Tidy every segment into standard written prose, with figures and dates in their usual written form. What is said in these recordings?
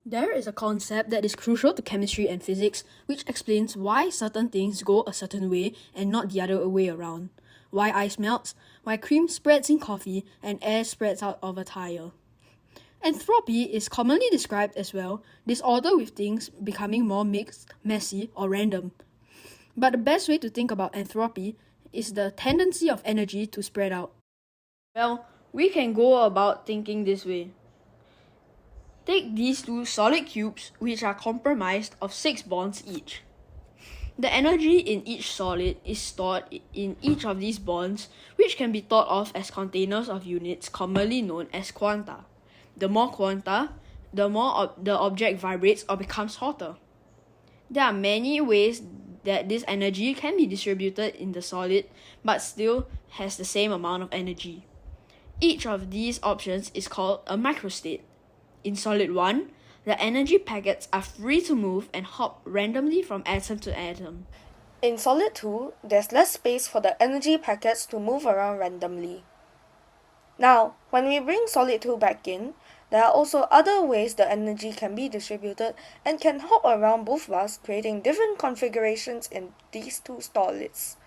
There is a concept that is crucial to chemistry and physics, which explains why certain things go a certain way and not the other way around. Why ice melts, why cream spreads in coffee, and air spreads out of a tire. Entropy is commonly described as well, disorder with things becoming more mixed, messy, or random. But the best way to think about entropy is the tendency of energy to spread out. Well, we can go about thinking this way. Take these two solid cubes, which are comprised of 6 bonds each. The energy in each solid is stored in each of these bonds, which can be thought of as containers of units commonly known as quanta. The more quanta, the more the object vibrates or becomes hotter. There are many ways that this energy can be distributed in the solid, but still has the same amount of energy. Each of these options is called a microstate. In solid 1, the energy packets are free to move and hop randomly from atom to atom. In solid 2, there's less space for the energy packets to move around randomly. Now, when we bring solid 2 back in, there are also other ways the energy can be distributed and can hop around both bars, creating different configurations in these two solids.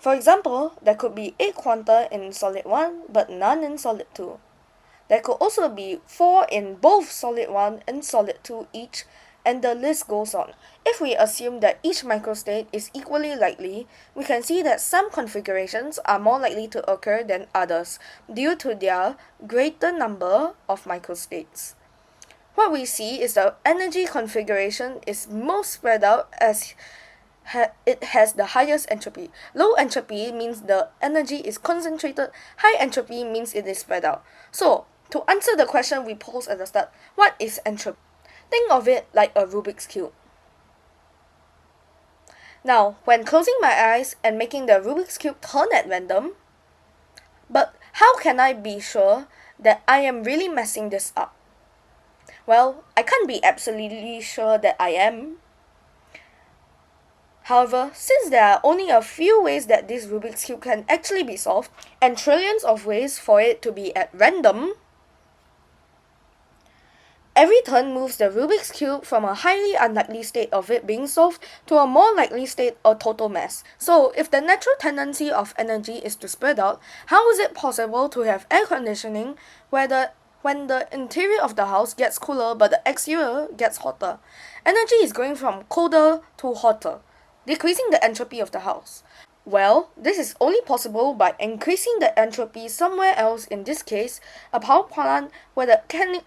For example, there could be 8 quanta in solid 1 but none in solid 2. There could also be 4 in both solid 1 and solid 2 each, and the list goes on. If we assume that each microstate is equally likely, we can see that some configurations are more likely to occur than others due to their greater number of microstates. What we see is the energy configuration is most spread out as it has the highest entropy. Low entropy means the energy is concentrated. High entropy means it is spread out. So, to answer the question we posed at the start, what is entropy? Think of it like a Rubik's Cube. Now, when closing my eyes and making the Rubik's Cube turn at random, but how can I be sure that I am really messing this up? Well, I can't be absolutely sure that I am. However, since there are only a few ways that this Rubik's Cube can actually be solved, and trillions of ways for it to be at random, every turn moves the Rubik's Cube from a highly unlikely state of it being solved to a more likely state or total mess. So, if the natural tendency of energy is to spread out, how is it possible to have air conditioning when the interior of the house gets cooler but the exterior gets hotter? Energy is going from colder to hotter, decreasing the entropy of the house. Well, this is only possible by increasing the entropy somewhere else, in this case, a power plant where the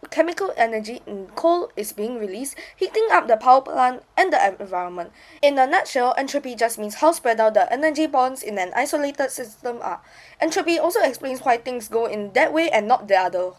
chemical energy in coal is being released, heating up the power plant and the environment. In a nutshell, entropy just means how spread out the energy bonds in an isolated system are. Entropy also explains why things go in that way and not the other.